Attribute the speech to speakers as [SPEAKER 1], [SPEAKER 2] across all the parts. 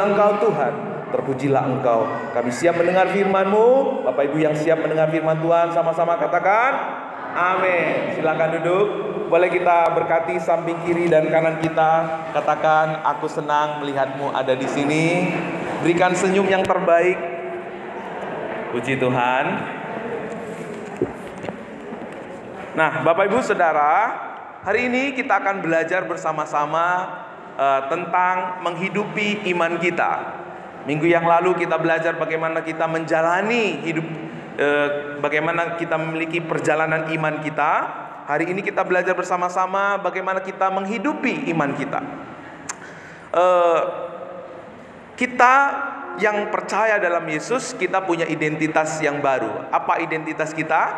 [SPEAKER 1] Engkau Tuhan, terpujilah Engkau. Kami siap mendengar firman-Mu. Bapak Ibu yang siap mendengar firman Tuhan, sama-sama katakan amin. Silakan duduk. Boleh kita berkati samping kiri dan kanan kita. Katakan, aku senang melihat-Mu ada di sini. Berikan senyum yang terbaik. Puji Tuhan. Nah, Bapak Ibu Saudara, hari ini kita akan belajar bersama-sama tentang menghidupi iman kita. Minggu yang lalu kita belajar bagaimana kita menjalani hidup, bagaimana kita memiliki perjalanan iman kita. Hari ini kita belajar bersama-sama bagaimana kita menghidupi iman kita. Kita yang percaya dalam Yesus, kita punya identitas yang baru. Apa identitas kita?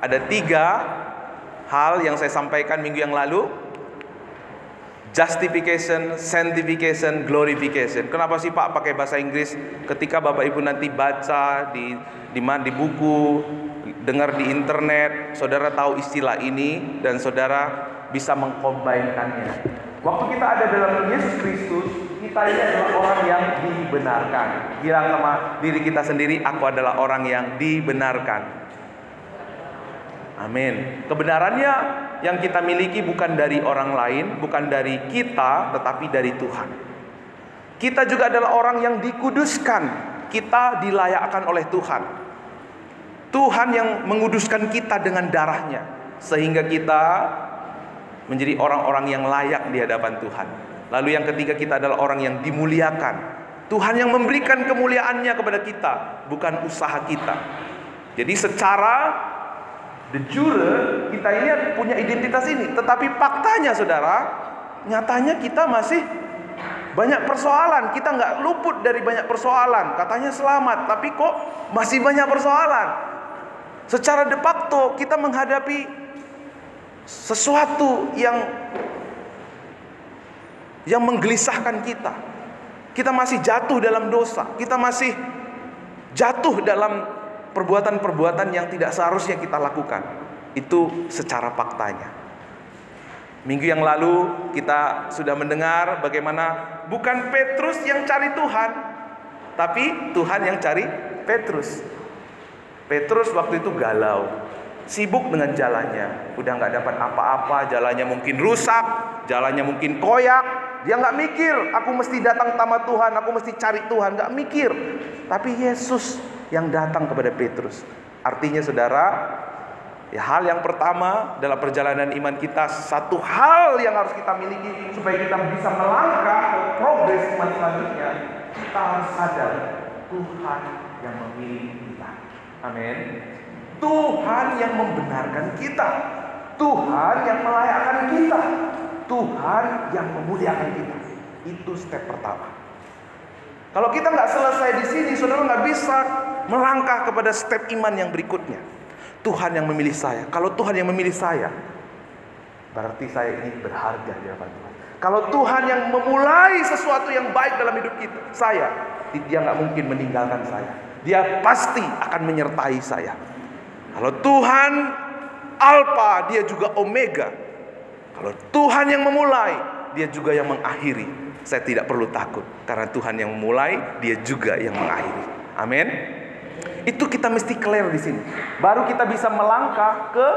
[SPEAKER 1] Ada 3 hal yang saya sampaikan minggu yang lalu. Justification, sanctification, glorification. Kenapa sih Pak pakai bahasa Inggris? Ketika Bapak Ibu nanti baca di buku, dengar di internet, saudara tahu istilah ini dan saudara bisa mengkombinkannya. Waktu kita ada dalam Yesus Kristus, kita ini adalah orang yang dibenarkan. Bilang sama diri kita sendiri, aku adalah orang yang dibenarkan. Amin. Kebenarannya yang kita miliki bukan dari orang lain, bukan dari kita, tetapi dari Tuhan. Kita juga adalah orang yang dikuduskan. Kita dilayakkan oleh Tuhan. Tuhan yang menguduskan kita dengan darahnya, sehingga kita menjadi orang-orang yang layak di hadapan Tuhan. Lalu yang ketiga, kita adalah orang yang dimuliakan. Tuhan yang memberikan kemuliaannya kepada kita, bukan usaha kita. Jadi secara de jure kita ini punya identitas ini. Tetapi faktanya saudara, nyatanya kita masih banyak persoalan. Kita nggak luput dari banyak persoalan. Katanya selamat, tapi kok masih banyak persoalan. Secara de facto kita menghadapi sesuatu yang menggelisahkan kita. Kita masih jatuh dalam dosa. Kita masih jatuh dalam perbuatan-perbuatan yang tidak seharusnya kita lakukan. Itu secara faktanya. Minggu yang lalu kita sudah mendengar bagaimana bukan Petrus yang cari Tuhan, tapi Tuhan yang cari Petrus. Petrus waktu itu galau, sibuk dengan jalannya, udah gak dapat apa-apa, jalannya mungkin rusak, jalannya mungkin koyak. Dia gak mikir, aku mesti datang sama Tuhan, aku mesti cari Tuhan, gak mikir. Tapi Yesus yang datang kepada Petrus. Artinya saudara, ya, hal yang pertama dalam perjalanan iman kita, satu hal yang harus kita miliki supaya kita bisa melangkah ke progres iman selanjutnya, kita harus sadar Tuhan yang memilih kita. Amin. Tuhan yang membenarkan kita, Tuhan yang melayakkan kita, Tuhan yang memuliakan kita. Itu step pertama. Kalau kita nggak selesai di sini, saudara nggak bisa melangkah kepada step iman yang berikutnya. Tuhan yang memilih saya. Kalau Tuhan yang memilih saya, berarti saya ini berharga di hadapan Tuhan. Kalau Tuhan yang memulai sesuatu yang baik dalam hidup kita, dia nggak mungkin meninggalkan saya. Dia pasti akan menyertai saya. Kalau Tuhan Alfa, dia juga Omega. Kalau Tuhan yang memulai, dia juga yang mengakhiri. Saya tidak perlu takut, karena Tuhan yang memulai, dia juga yang mengakhiri. Amin. Itu kita mesti clear di sini. Baru kita bisa melangkah ke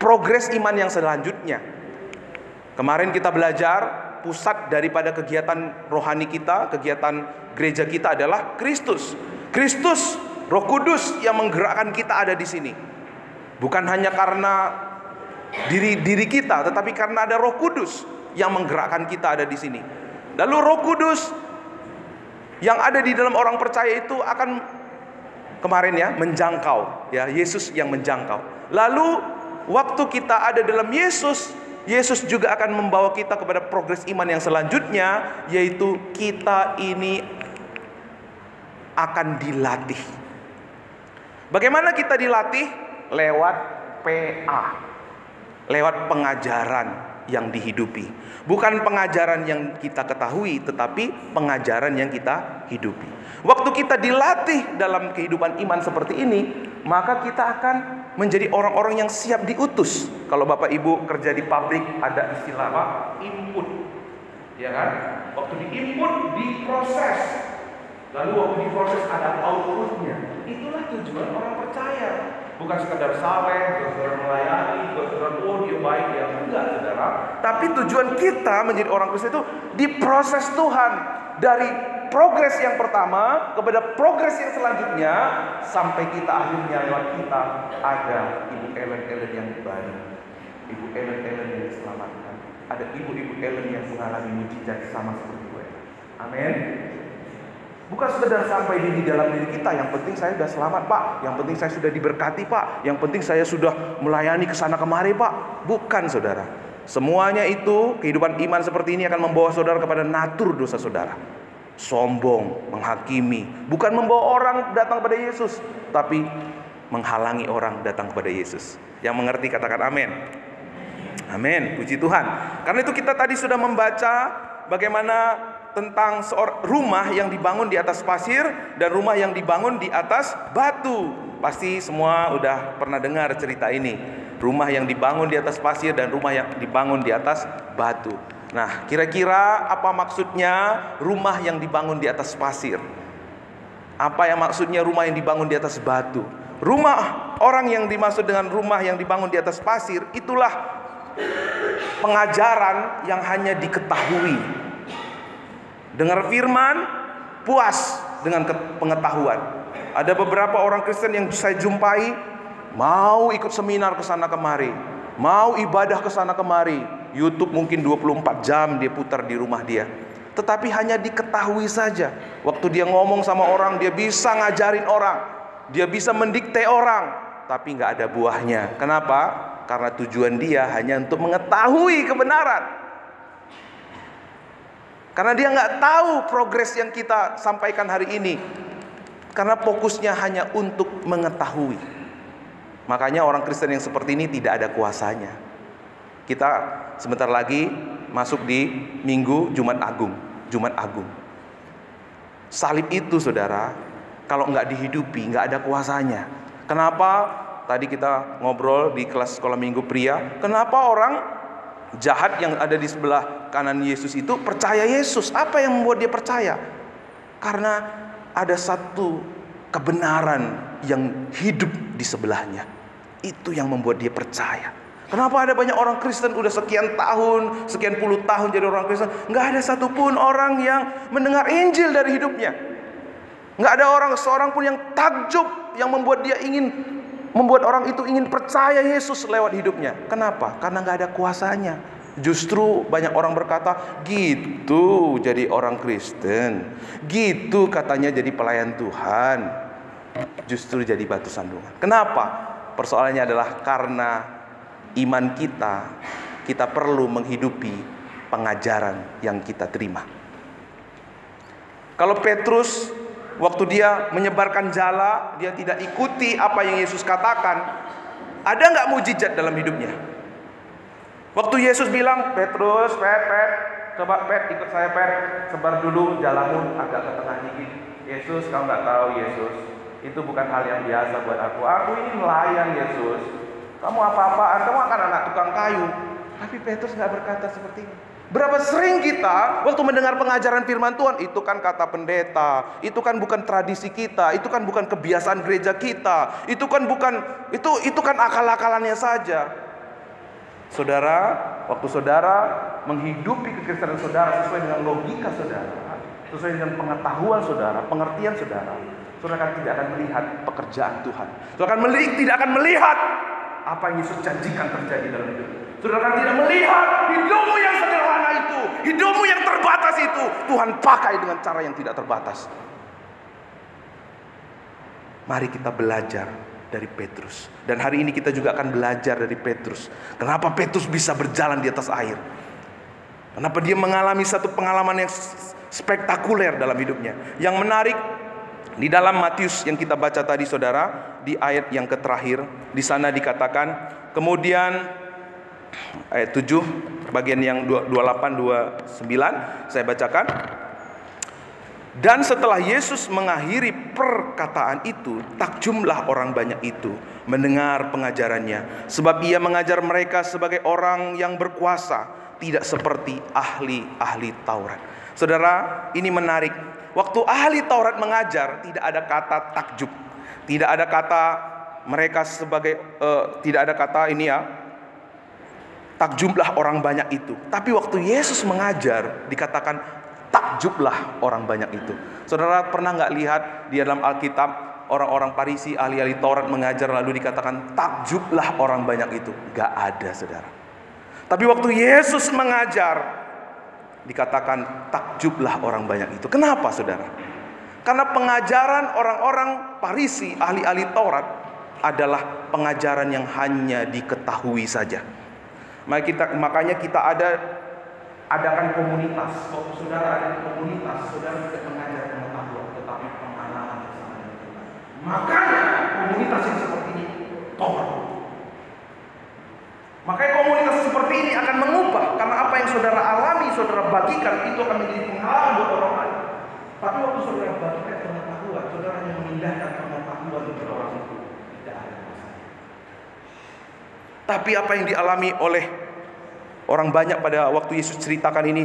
[SPEAKER 1] progres iman yang selanjutnya. Kemarin kita belajar pusat daripada kegiatan rohani kita, kegiatan gereja kita adalah Kristus. Kristus, Roh Kudus yang menggerakkan kita ada di sini. Bukan hanya karena diri kita, tetapi karena ada Roh Kudus yang menggerakkan kita ada di sini. Lalu Roh Kudus yang ada di dalam orang percaya itu akan kemarin ya menjangkau, ya Yesus yang menjangkau. Lalu waktu kita ada dalam Yesus, Yesus juga akan membawa kita kepada progres iman yang selanjutnya, yaitu kita ini akan dilatih. Bagaimana kita dilatih? Lewat PA, lewat pengajaran yang dihidupi. Bukan pengajaran yang kita ketahui, tetapi pengajaran yang kita hidupi. Waktu kita dilatih dalam kehidupan iman seperti ini, maka kita akan menjadi orang-orang yang siap diutus. Kalau Bapak Ibu kerja di pabrik, ada istilah apa? Input, ya kan? Waktu diinput, diproses. Lalu waktu diproses ada outputnya. Itulah tujuan orang percaya. Bukan sekadar saleh, bukan sekadar melayani, bukan sekadar dia baik, ya enggak, saudara. Tapi tujuan kita menjadi orang Kristen itu diproses Tuhan. Dari progres yang pertama kepada progres yang selanjutnya, sampai kita akhirnya lewat kita ada Ibu Ellen yang baru, Ibu Ellen yang diselamatkan, ada Ibu Ellen yang mengalami mujizat sama seperti gue. Amin. Bukan sekedar sampai di dalam diri kita, yang penting saya sudah selamat Pak, yang penting saya sudah diberkati Pak, yang penting saya sudah melayani kesana kemari Pak. Bukan, saudara. Semuanya itu, kehidupan iman seperti ini akan membawa saudara kepada natur dosa saudara. Sombong, menghakimi, bukan membawa orang datang kepada Yesus, tapi menghalangi orang datang kepada Yesus. Yang mengerti katakan amin. Amin, puji Tuhan. Karena itu kita tadi sudah membaca bagaimana tentang rumah yang dibangun di atas pasir dan rumah yang dibangun di atas batu. Pasti semua udah pernah dengar cerita ini. Rumah yang dibangun di atas pasir dan rumah yang dibangun di atas batu. Nah, kira-kira apa maksudnya rumah yang dibangun di atas pasir? Apa yang maksudnya rumah yang dibangun di atas batu? Rumah orang yang dimaksud dengan rumah yang dibangun di atas pasir, itulah pengajaran yang hanya diketahui. Dengar firman, puas dengan pengetahuan. Ada beberapa orang Kristen yang saya jumpai mau ikut seminar ke sana kemari, mau ibadah ke sana kemari. YouTube mungkin 24 jam dia putar di rumah dia. Tetapi hanya diketahui saja. Waktu dia ngomong sama orang, dia bisa ngajarin orang, dia bisa mendikte orang, tapi nggak ada buahnya. Kenapa? Karena tujuan dia hanya untuk mengetahui kebenaran. Karena dia nggak tahu progres yang kita sampaikan hari ini. Karena fokusnya hanya untuk mengetahui. Makanya orang Kristen yang seperti ini tidak ada kuasanya. Kita sebentar lagi masuk di Minggu Jumat Agung. Jumat Agung. Salib itu, saudara, kalau nggak dihidupi, nggak ada kuasanya. Kenapa? Tadi kita ngobrol di kelas sekolah minggu pria. Kenapa orang jahat yang ada di sebelah kanan Yesus itu percaya Yesus? Apa yang membuat dia percaya? Karena ada satu kebenaran yang hidup di sebelahnya. Itu yang membuat dia percaya. Kenapa ada banyak orang Kristen udah sekian tahun, sekian puluh tahun jadi orang Kristen, nggak ada satupun orang yang mendengar Injil dari hidupnya. Nggak ada seorang pun yang takjub, yang membuat dia membuat orang itu ingin percaya Yesus lewat hidupnya. Kenapa? Karena nggak ada kuasanya. Justru banyak orang berkata, gitu jadi orang Kristen, gitu katanya jadi pelayan Tuhan. Justru jadi batu sandungan. Kenapa? Persoalannya adalah karena iman kita perlu menghidupi pengajaran yang kita terima. Kalau Petrus waktu dia menyebarkan jala, dia tidak ikuti apa yang Yesus katakan, ada nggak mujizat dalam hidupnya? Waktu Yesus bilang, Petrus, coba ikut saya sebar dulu jalamu agak ke tengah dikit. Yesus, kamu nggak tahu Yesus, itu bukan hal yang biasa buat aku. Aku ini nelayan Yesus. Kamu apa-apaan, kamu akan anak tukang kayu. Tapi Petrus nggak berkata seperti ini. Berapa sering kita waktu mendengar pengajaran firman Tuhan, itu kan kata pendeta, itu kan bukan tradisi kita, itu kan bukan kebiasaan gereja kita, itu kan akal-akalannya saja. Saudara, waktu saudara menghidupi kekristenan saudara sesuai dengan logika saudara, sesuai dengan pengetahuan saudara, pengertian saudara, saudara tidak akan melihat pekerjaan Tuhan. Saudara tidak akan melihat apa yang Yesus janjikan terjadi dalam hidup. Saudara tidak melihat hidupmu yang sederhana itu, hidupmu yang terbatas itu, Tuhan pakai dengan cara yang tidak terbatas. Mari kita belajar dari Petrus. Dan hari ini kita juga akan belajar dari Petrus. Kenapa Petrus bisa berjalan di atas air? Kenapa dia mengalami satu pengalaman yang spektakuler dalam hidupnya. Yang menarik, di dalam Matius yang kita baca tadi saudara, di ayat yang terakhir, di sana dikatakan, kemudian ayat 7 bagian yang 28-29 saya bacakan. Dan setelah Yesus mengakhiri perkataan itu, takjublah orang banyak itu mendengar pengajarannya, sebab ia mengajar mereka sebagai orang yang berkuasa, tidak seperti ahli-ahli Taurat. Saudara, ini menarik. Waktu ahli Taurat mengajar, tidak ada kata takjub, tidak ada kata mereka sebagai tidak ada kata ini ya, takjublah orang banyak itu. Tapi waktu Yesus mengajar, dikatakan takjublah orang banyak itu. Saudara pernah nggak lihat di dalam Alkitab orang-orang Farisi, ahli-ahli Taurat mengajar lalu dikatakan takjublah orang banyak itu? Gak ada, saudara. Tapi waktu Yesus mengajar, dikatakan takjublah orang banyak itu. Kenapa, saudara? Karena pengajaran orang-orang Farisi, ahli-ahli Taurat adalah pengajaran yang hanya diketahui saja. Makanya kita adakan komunitas. Waktu saudara ada di komunitas, saudara tidak mengajar pengetahuan, tetapi pengalaman. Makanya komunitas yang seperti ini tolak. Makanya komunitas seperti ini akan mengubah, karena apa yang saudara alami, saudara bagikan, itu akan menjadi pengalaman buat orang lain. Tapi waktu saudara bagikan pengetahuan, saudara hanya memindahkan pengetahuan kepada orang itu. Tidak ada masalah. Tapi apa yang dialami oleh orang banyak pada waktu Yesus ceritakan ini,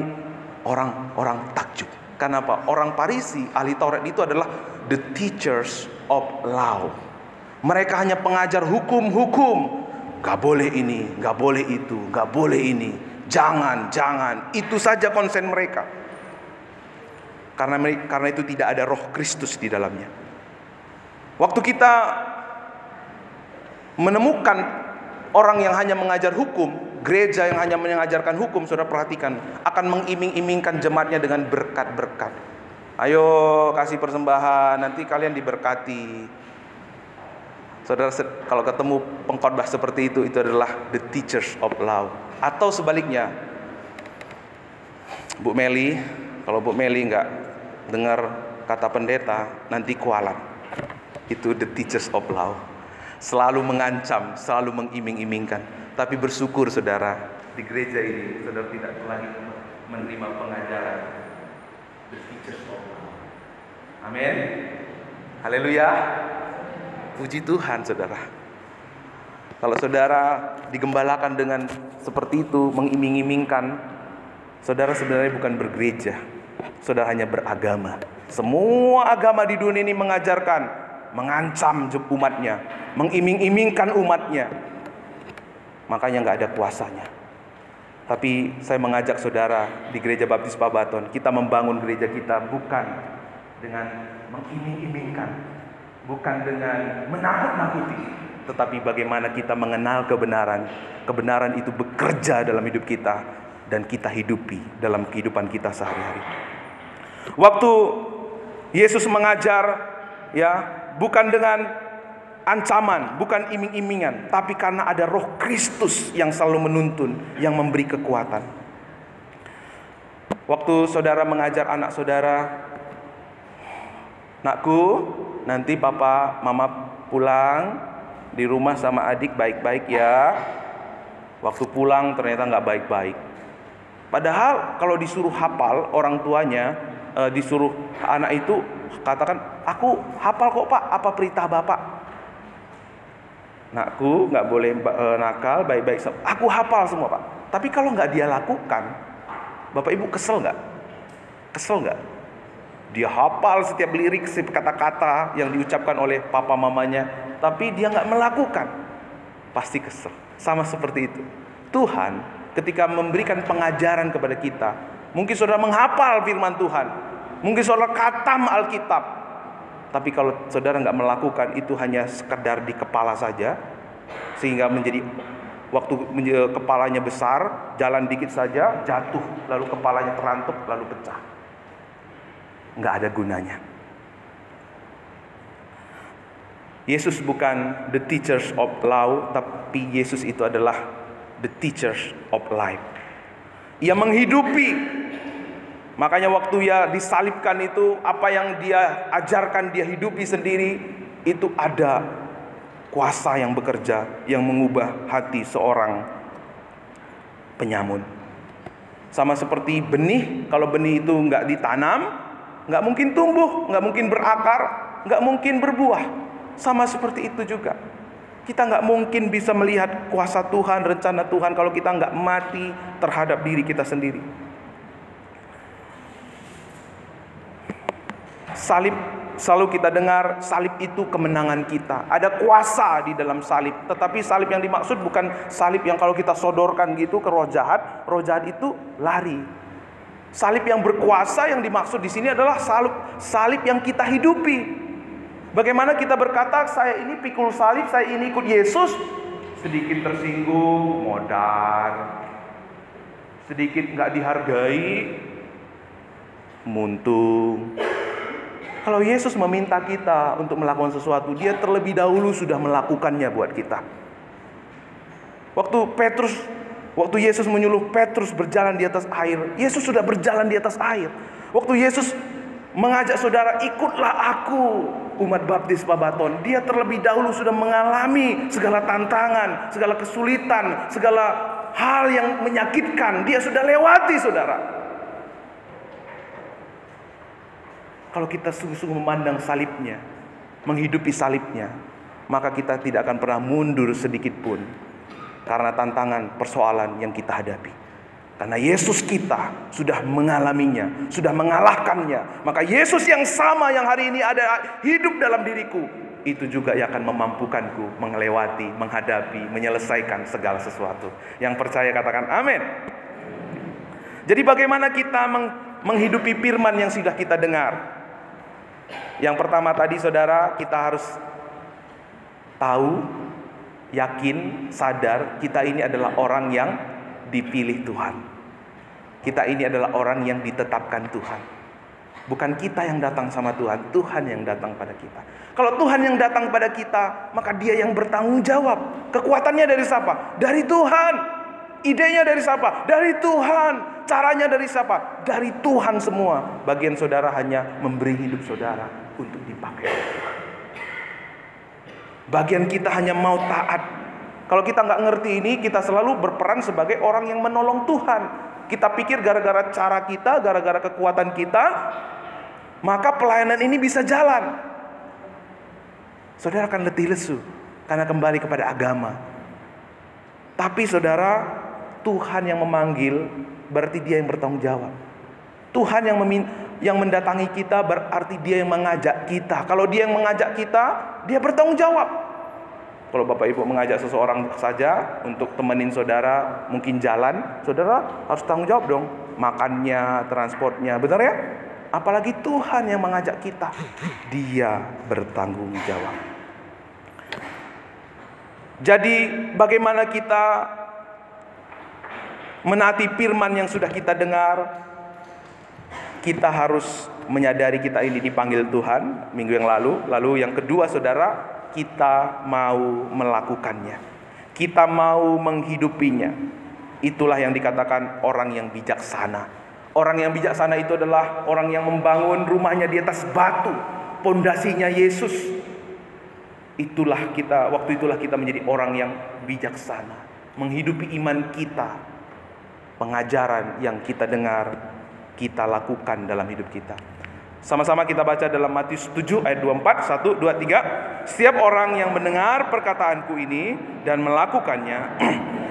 [SPEAKER 1] orang takjub. Kenapa? Orang Farisi, ahli Taurat itu adalah the teachers of law. Mereka hanya pengajar hukum-hukum. Gak boleh ini, gak boleh itu, gak boleh ini, jangan. Itu saja konsen mereka. Karena itu tidak ada roh Kristus di dalamnya. Waktu kita menemukan orang yang hanya mengajar hukum, gereja yang hanya mengajarkan hukum, saudara perhatikan, akan mengiming-imingkan jemaatnya dengan berkat-berkat. Ayo kasih persembahan, nanti kalian diberkati. Saudara, kalau ketemu pengkhotbah seperti itu adalah the teachers of law. Atau sebaliknya, Bu Meli, kalau Bu Meli nggak dengar kata pendeta, nanti kualat. Itu the teachers of law. Selalu mengancam, selalu mengiming-imingkan. Tapi bersyukur saudara, di gereja ini saudara tidak lagi menerima pengajaran the teachers of law. Amin. Haleluya. Puji Tuhan, saudara. Kalau saudara digembalakan dengan seperti itu, mengiming-imingkan, saudara sebenarnya bukan bergereja. Saudara hanya beragama. Semua agama di dunia ini mengajarkan, mengancam umatnya, mengiming-imingkan umatnya. Makanya nggak ada kuasanya. Tapi saya mengajak saudara di Gereja Baptis Pabaton, kita membangun gereja kita bukan dengan mengiming-imingkan, bukan dengan menakut-nakuti, tetapi bagaimana kita mengenal kebenaran. Kebenaran itu bekerja dalam hidup kita dan kita hidupi dalam kehidupan kita sehari-hari. Waktu Yesus mengajar, ya, bukan dengan ancaman, bukan iming-imingan, tapi karena ada Roh Kristus yang selalu menuntun, yang memberi kekuatan. Waktu saudara mengajar anak saudara, nakku, nanti papa mama pulang di rumah sama adik baik-baik ya. Waktu pulang ternyata nggak baik-baik. Padahal kalau disuruh hafal orang tuanya, disuruh anak itu katakan, aku hafal kok pak, apa perintah bapak? Nakku nggak boleh nakal, baik-baik. Aku hafal semua pak. Tapi kalau nggak dia lakukan, bapak ibu kesel nggak? Kesel nggak? Dia hafal setiap lirik, setiap kata-kata yang diucapkan oleh papa mamanya, tapi dia nggak melakukan, pasti kesel. Sama seperti itu. Tuhan ketika memberikan pengajaran kepada kita, mungkin saudara menghafal firman Tuhan, mungkin saudara khatam Alkitab, tapi kalau saudara nggak melakukan, itu hanya sekedar di kepala saja, sehingga menjadi waktu kepalanya besar, jalan dikit saja jatuh, lalu kepalanya terantuk, lalu pecah. Nggak ada gunanya. Yesus bukan the teachers of law, tapi Yesus itu adalah the teachers of life. Ia menghidupi. Makanya waktu ia disalibkan itu, apa yang dia ajarkan, dia hidupi sendiri, itu ada kuasa yang bekerja, yang mengubah hati seorang penyamun. Sama seperti benih, kalau benih itu nggak ditanam, nggak mungkin tumbuh, nggak mungkin berakar, nggak mungkin berbuah. Sama seperti itu juga. Kita nggak mungkin bisa melihat kuasa Tuhan, rencana Tuhan kalau kita nggak mati terhadap diri kita sendiri. Salib, selalu kita dengar salib itu kemenangan kita. Ada kuasa di dalam salib. Tetapi salib yang dimaksud bukan salib yang kalau kita sodorkan gitu ke roh jahat itu lari. Salib yang berkuasa yang dimaksud di sini adalah salib yang kita hidupi. Bagaimana kita berkata, saya ini pikul salib, saya ini ikut Yesus, sedikit tersinggung, modar, sedikit nggak dihargai, muntung. Kalau Yesus meminta kita untuk melakukan sesuatu, Dia terlebih dahulu sudah melakukannya buat kita. Waktu Yesus menyuruh Petrus berjalan di atas air, Yesus sudah berjalan di atas air. Waktu Yesus mengajak saudara, ikutlah aku, umat baptis Babaton, Dia terlebih dahulu sudah mengalami segala tantangan, segala kesulitan, segala hal yang menyakitkan. Dia sudah lewati, saudara. Kalau kita sungguh-sungguh memandang salibnya, menghidupi salibnya, maka kita tidak akan pernah mundur sedikit pun karena tantangan, persoalan yang kita hadapi. Karena Yesus kita sudah mengalaminya, sudah mengalahkannya. Maka Yesus yang sama yang hari ini ada hidup dalam diriku, itu juga yang akan memampukanku melewati, menghadapi, menyelesaikan segala sesuatu. Yang percaya katakan amin. Jadi bagaimana kita menghidupi firman yang sudah kita dengar? Yang pertama tadi saudara, kita harus tahu, yakin, sadar kita ini adalah orang yang dipilih Tuhan. Kita ini adalah orang yang ditetapkan Tuhan. Bukan kita yang datang sama Tuhan, Tuhan yang datang pada kita. Kalau Tuhan yang datang pada kita, maka Dia yang bertanggung jawab. Kekuatannya dari siapa? Dari Tuhan. Idenya dari siapa? Dari Tuhan. Caranya dari siapa? Dari Tuhan semua. Bagian saudara hanya memberi hidup saudara untuk dipakai. Bagian kita hanya mau taat. Kalau kita nggak ngerti ini, kita selalu berperan sebagai orang yang menolong Tuhan. Kita pikir gara-gara cara kita, gara-gara kekuatan kita, maka pelayanan ini bisa jalan. Saudara akan letih lesu karena kembali kepada agama. Tapi saudara, Tuhan yang memanggil berarti Dia yang bertanggung jawab. Tuhan yang mendatangi kita berarti Dia yang mengajak kita. Kalau Dia yang mengajak kita, Dia bertanggung jawab. Kalau Bapak Ibu mengajak seseorang saja untuk temenin saudara, mungkin jalan, saudara harus tanggung jawab dong. Makannya, transportnya, benar ya? Apalagi Tuhan yang mengajak kita, Dia bertanggung jawab. Jadi bagaimana kita menaati firman yang sudah kita dengar? Kita harus menyadari kita ini dipanggil Tuhan minggu yang lalu. Lalu yang kedua saudara, kita mau melakukannya. Kita mau menghidupinya. Itulah yang dikatakan orang yang bijaksana. Orang yang bijaksana itu adalah orang yang membangun rumahnya di atas batu. Pondasinya Yesus. Waktu itulah kita menjadi orang yang bijaksana. Menghidupi iman kita. Pengajaran yang kita dengar, kita lakukan dalam hidup kita. Sama-sama kita baca dalam Matius 7 ayat 24, 1, 2, 3. Setiap orang yang mendengar perkataanku ini dan melakukannya,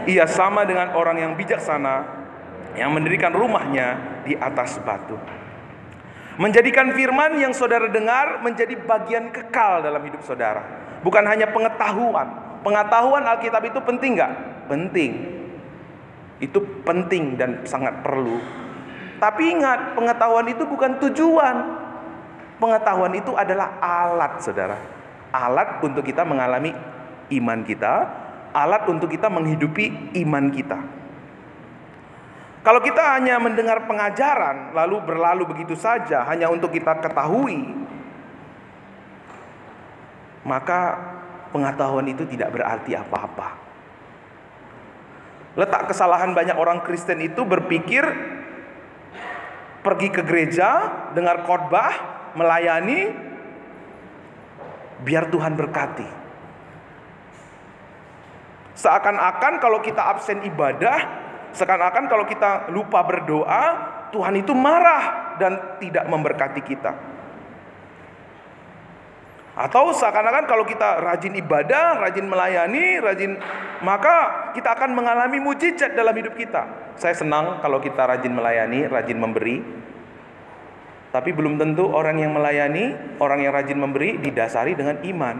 [SPEAKER 1] ia sama dengan orang yang bijaksana yang mendirikan rumahnya di atas batu. Menjadikan firman yang saudara dengar menjadi bagian kekal dalam hidup saudara. Bukan hanya pengetahuan. Pengetahuan Alkitab itu penting gak? Penting. Itu penting dan sangat perlu. Tapi ingat, pengetahuan itu bukan tujuan. Pengetahuan itu adalah alat, saudara. Alat untuk kita mengalami iman kita. Alat untuk kita menghidupi iman kita. Kalau kita hanya mendengar pengajaran, lalu berlalu begitu saja, hanya untuk kita ketahui, maka pengetahuan itu tidak berarti apa-apa. Letak kesalahan banyak orang Kristen itu berpikir pergi ke gereja, dengar khotbah, melayani, biar Tuhan berkati. Seakan-akan kalau kita absen ibadah, seakan-akan kalau kita lupa berdoa, Tuhan itu marah dan tidak memberkati kita. Atau seakan-akan kalau kita rajin ibadah, rajin melayani, maka kita akan mengalami mujizat dalam hidup kita. Saya senang kalau kita rajin melayani, rajin memberi. Tapi belum tentu orang yang melayani, orang yang rajin memberi didasari dengan iman.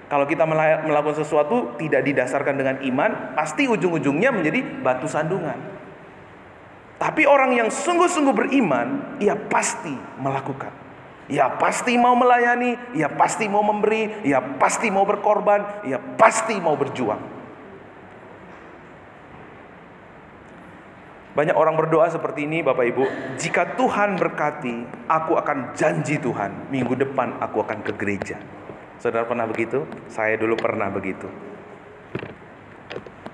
[SPEAKER 1] Kalau kita melakukan sesuatu tidak didasarkan dengan iman, pasti ujung-ujungnya menjadi batu sandungan. Tapi orang yang sungguh-sungguh beriman, ia pasti melakukan. Ia pasti mau melayani, ia pasti mau memberi, ia pasti mau berkorban, ia pasti mau berjuang. Banyak orang berdoa seperti ini, Bapak Ibu. Jika Tuhan berkati, aku akan janji Tuhan, minggu depan aku akan ke gereja. Saudara pernah begitu? Saya dulu pernah begitu.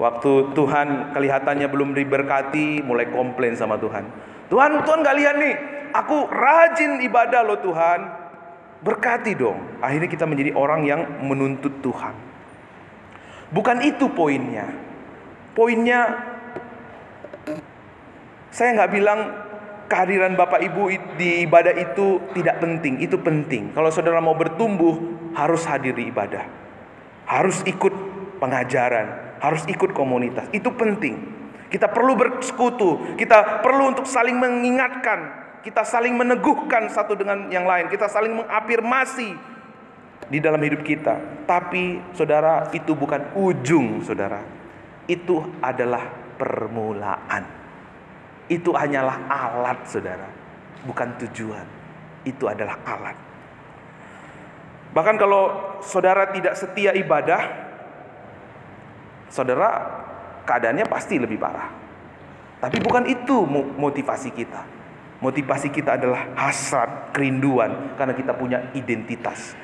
[SPEAKER 1] Waktu Tuhan kelihatannya belum diberkati, mulai komplain sama Tuhan. Tuhan gak lihat nih, aku rajin ibadah loh Tuhan. Berkati dong. Akhirnya kita menjadi orang yang menuntut Tuhan. Bukan itu poinnya. Poinnya, saya nggak bilang kehadiran Bapak Ibu di ibadah itu tidak penting. Itu penting. Kalau saudara mau bertumbuh, harus hadir di ibadah. Harus ikut pengajaran. Harus ikut komunitas. Itu penting. Kita perlu bersekutu. Kita perlu untuk saling mengingatkan. Kita saling meneguhkan satu dengan yang lain. Kita saling mengafirmasi di dalam hidup kita. Tapi saudara, itu bukan ujung saudara. Itu adalah permulaan. Itu hanyalah alat saudara, bukan tujuan. Itu adalah alat. Bahkan kalau saudara tidak setia ibadah, saudara keadaannya pasti lebih parah. Tapi bukan itu motivasi kita. Motivasi kita adalah hasrat, kerinduan, karena kita punya identitas.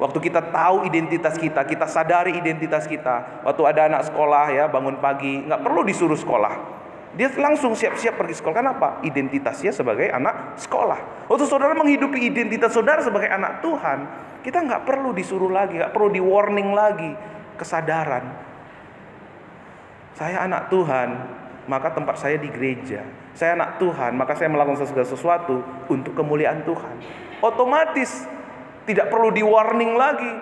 [SPEAKER 1] Waktu kita tahu identitas kita, kita sadari identitas kita. Waktu ada anak sekolah ya, bangun pagi, nggak perlu disuruh sekolah. Dia langsung siap-siap pergi sekolah. Kenapa? Identitasnya sebagai anak sekolah. Waktu saudara menghidupi identitas saudara sebagai anak Tuhan, kita nggak perlu disuruh lagi, nggak perlu di warning lagi. Kesadaran, saya anak Tuhan, maka tempat saya di gereja. Saya anak Tuhan, maka saya melakukan segala sesuatu untuk kemuliaan Tuhan. Otomatis tidak perlu di warning lagi.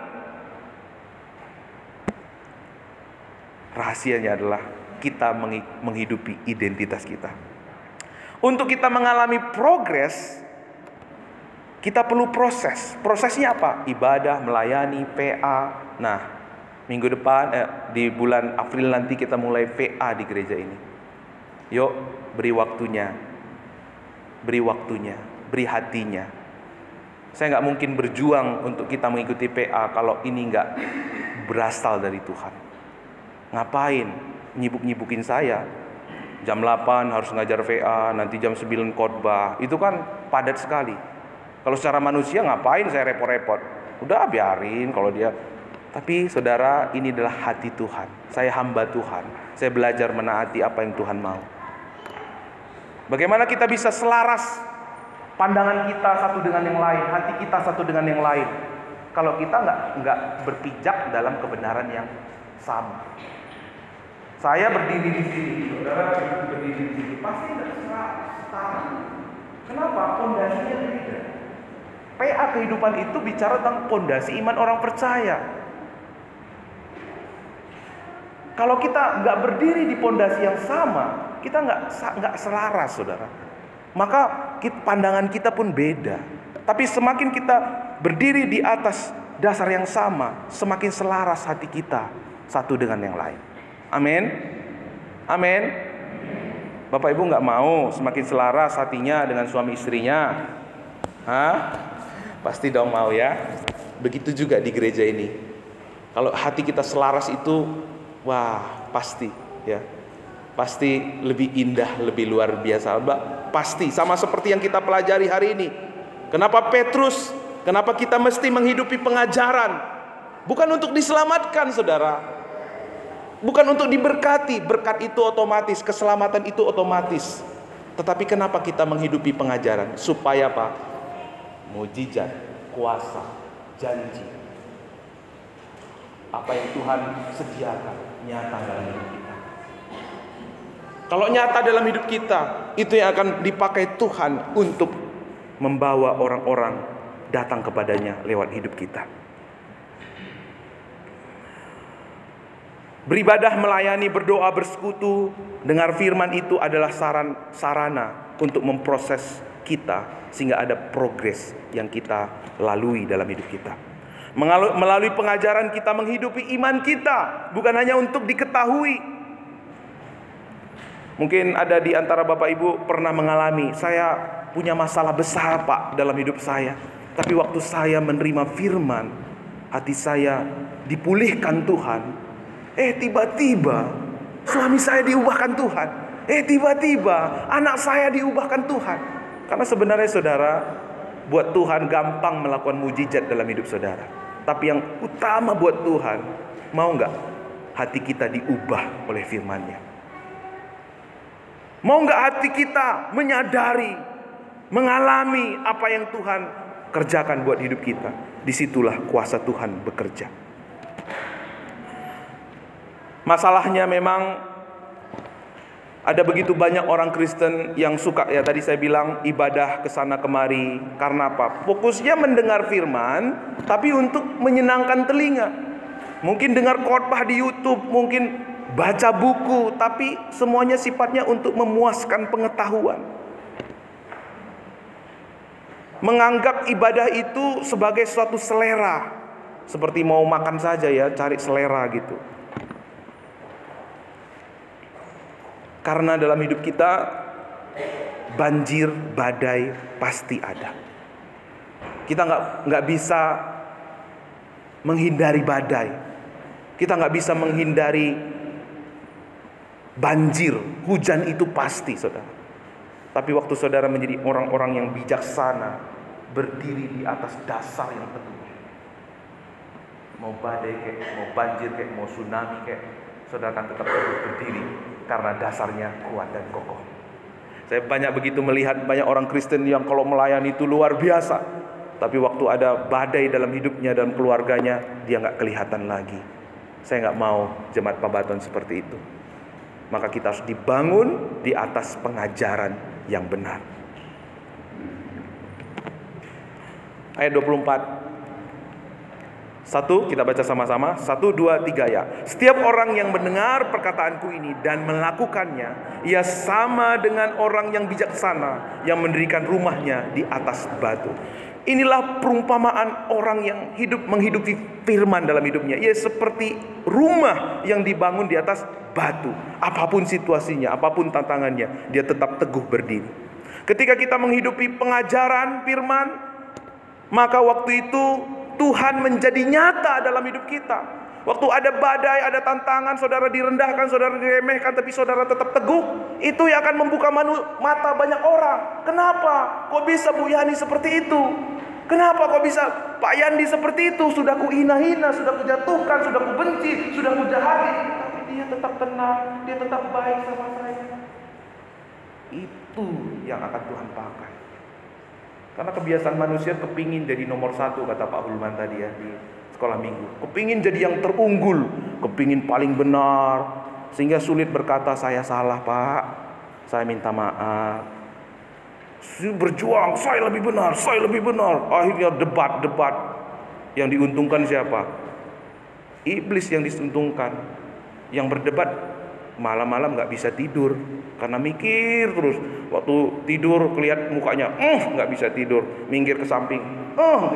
[SPEAKER 1] Rahasianya adalah kita menghidupi identitas kita. Untuk kita mengalami progres, kita perlu proses. Prosesnya apa? Ibadah, melayani, PA. Nah, minggu depan di bulan April nanti kita mulai PA di gereja ini. Yuk, beri waktunya. Beri waktunya, beri hatinya. Saya nggak mungkin berjuang untuk kita mengikuti PA kalau ini nggak berasal dari Tuhan. Ngapain nyibuk-nyibukin saya? Jam 8 harus ngajar VA, nanti jam 9 khotbah. Itu kan padat sekali. Kalau secara manusia ngapain saya repot-repot? Udah biarin kalau dia. Tapi saudara, ini adalah hati Tuhan. Saya hamba Tuhan. Saya belajar menaati apa yang Tuhan mau. Bagaimana kita bisa selaras pandangan kita satu dengan yang lain, hati kita satu dengan yang lain, kalau kita nggak berpijak dalam kebenaran yang sama. Saya berdiri di sini, saudara berdiri di sini, pasti tidak setara. Kenapa? Pondasinya beda. PA kehidupan itu bicara tentang pondasi iman orang percaya. Kalau kita nggak berdiri di pondasi yang sama, kita nggak selaras, saudara. Maka pandangan kita pun beda. Tapi semakin kita berdiri di atas dasar yang sama, semakin selaras hati kita satu dengan yang lain. Amin. Amin. Bapak Ibu nggak mau semakin selaras hatinya dengan suami istrinya? Hah? Pasti dong mau ya. Begitu juga di gereja ini. Kalau hati kita selaras itu, wah pasti ya. Pasti lebih indah, lebih luar biasa. Pasti sama seperti yang kita pelajari hari ini. Kenapa Petrus? Kenapa kita mesti menghidupi pengajaran? Bukan untuk diselamatkan, saudara. Bukan untuk diberkati, berkat itu otomatis, keselamatan itu otomatis. Tetapi kenapa kita menghidupi pengajaran? Supaya apa? Mujizat, kuasa, janji. Apa yang Tuhan sediakan nyata dalam hidup kita. Kalau nyata dalam hidup kita, itu yang akan dipakai Tuhan untuk membawa orang-orang datang kepadanya lewat hidup kita. Beribadah, melayani, berdoa, bersekutu, dengar firman itu adalah sarana untuk memproses kita sehingga ada progres yang kita lalui dalam hidup kita. Melalui pengajaran kita menghidupi iman kita, bukan hanya untuk diketahui. Mungkin ada di antara Bapak Ibu pernah mengalami, saya punya masalah besar Pak dalam hidup saya, tapi waktu saya menerima firman, hati saya dipulihkan Tuhan. Tiba-tiba suami saya diubahkan Tuhan. Tiba-tiba anak saya diubahkan Tuhan. Karena sebenarnya saudara, buat Tuhan gampang melakukan mujizat dalam hidup saudara. Tapi yang utama buat Tuhan, mau nggak hati kita diubah oleh firman-Nya? Mau nggak hati kita menyadari, mengalami apa yang Tuhan kerjakan buat hidup kita? Disitulah kuasa Tuhan bekerja. Masalahnya memang ada begitu banyak orang Kristen yang suka, ya tadi saya bilang, ibadah kesana kemari. Karena apa? Fokusnya mendengar firman, tapi untuk menyenangkan telinga. Mungkin dengar khotbah di YouTube, mungkin baca buku, tapi semuanya sifatnya untuk memuaskan pengetahuan. Menganggap ibadah itu sebagai suatu selera, seperti mau makan saja ya, cari selera gitu. Karena dalam hidup kita banjir, badai pasti ada. Kita nggak bisa menghindari badai. Kita nggak bisa menghindari banjir. Hujan itu pasti, saudara. Tapi waktu saudara menjadi orang-orang yang bijaksana, berdiri di atas dasar yang teguh, mau badai kayak, mau banjir kayak, mau tsunami kayak, saudara akan tetap teguh berdiri karena dasarnya kuat dan kokoh. Saya banyak begitu melihat banyak orang Kristen yang kalau melayani itu luar biasa, tapi waktu ada badai dalam hidupnya dan keluarganya, dia nggak kelihatan lagi. Saya nggak mau jemaat Pabaton seperti itu. Maka kita harus dibangun di atas pengajaran yang benar. Ayat 24. 1, kita baca sama-sama. 1, 2, 3 ya. Setiap orang yang mendengar perkataanku ini dan melakukannya, ia sama dengan orang yang bijaksana yang mendirikan rumahnya di atas batu. Inilah perumpamaan orang yang menghidupi firman dalam hidupnya. Ia seperti rumah yang dibangun di atas batu. Apapun situasinya, apapun tantangannya, dia tetap teguh berdiri. Ketika kita menghidupi pengajaran firman, maka waktu itu Tuhan menjadi nyata dalam hidup kita. Waktu ada badai, ada tantangan, saudara direndahkan, saudara diremehkan, tapi saudara tetap teguh, itu yang akan membuka mata banyak orang. Kenapa? Kok bisa Bu Yani seperti itu? Kenapa kok bisa Pak Yandi seperti itu? Sudah ku hina-hina, sudah ku jatuhkan, sudah ku benci, sudah ku jahati, tapi dia tetap tenang, dia tetap baik sama saya. Itu yang akan Tuhan pakai. Karena kebiasaan manusia kepingin jadi nomor 1, kata Pak Hulman tadi ya di sekolah minggu. Kepingin jadi yang terunggul, kepingin paling benar, sehingga sulit berkata saya salah Pak, saya minta maaf. Berjuang, saya lebih benar, saya lebih benar. Akhirnya debat. Yang diuntungkan siapa? Iblis yang diuntungkan. Yang berdebat malam-malam gak bisa tidur karena mikir terus. Waktu tidur kelihatan mukanya gak bisa tidur, minggir ke samping,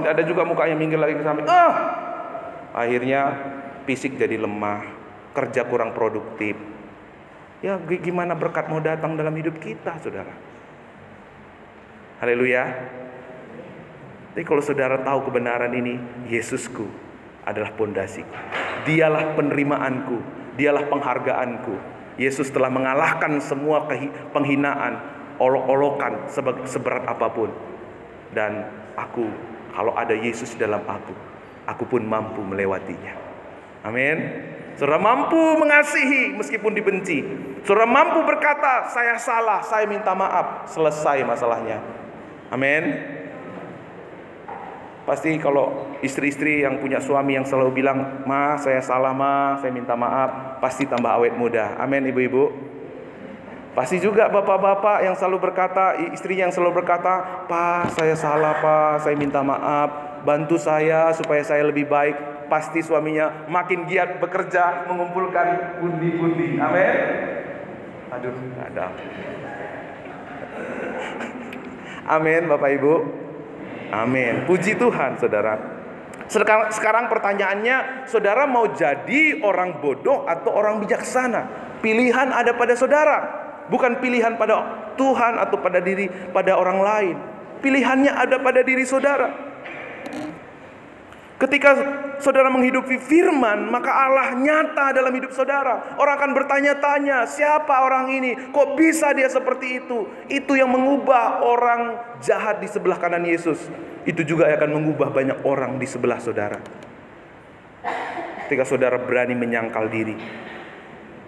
[SPEAKER 1] ada juga mukanya minggir lagi ke samping. Akhirnya fisik jadi lemah, kerja kurang produktif. Ya gimana berkat mau datang dalam hidup kita, saudara? Haleluya. Tapi kalau saudara tahu kebenaran ini, Yesusku adalah pondasiku, dialah penerimaanku, dialah penghargaanku. Yesus telah mengalahkan semua penghinaan, olok-olokan seberat apapun. Dan aku, kalau ada Yesus dalam aku pun mampu melewatinya. Amin. Saudara mampu mengasihi meskipun dibenci. Saudara mampu berkata, saya salah, saya minta maaf. Selesai masalahnya. Amin. Pasti kalau istri-istri yang punya suami yang selalu bilang, Ma, saya salah Ma, saya minta maaf, pasti tambah awet muda. Amin ibu-ibu. Pasti juga bapak-bapak yang selalu berkata, istrinya yang selalu berkata, Pak, saya salah Pak, saya minta maaf, bantu saya supaya saya lebih baik. pasti suaminya makin giat bekerja mengumpulkan pundi-pundi. Amin. Aduh, nggak ada. Amin, Bapak Ibu. Amin. Puji Tuhan, saudara. Sekarang pertanyaannya, saudara mau jadi orang bodoh atau orang bijaksana? Pilihan ada pada saudara, bukan pilihan pada Tuhan atau pada orang lain. Pilihannya ada pada diri saudara. Ketika saudara menghidupi firman, maka Allah nyata dalam hidup saudara. Orang akan bertanya-tanya, siapa orang ini? Kok bisa dia seperti itu? Itu yang mengubah orang jahat di sebelah kanan Yesus. Itu juga akan mengubah banyak orang di sebelah saudara. Ketika saudara berani menyangkal diri,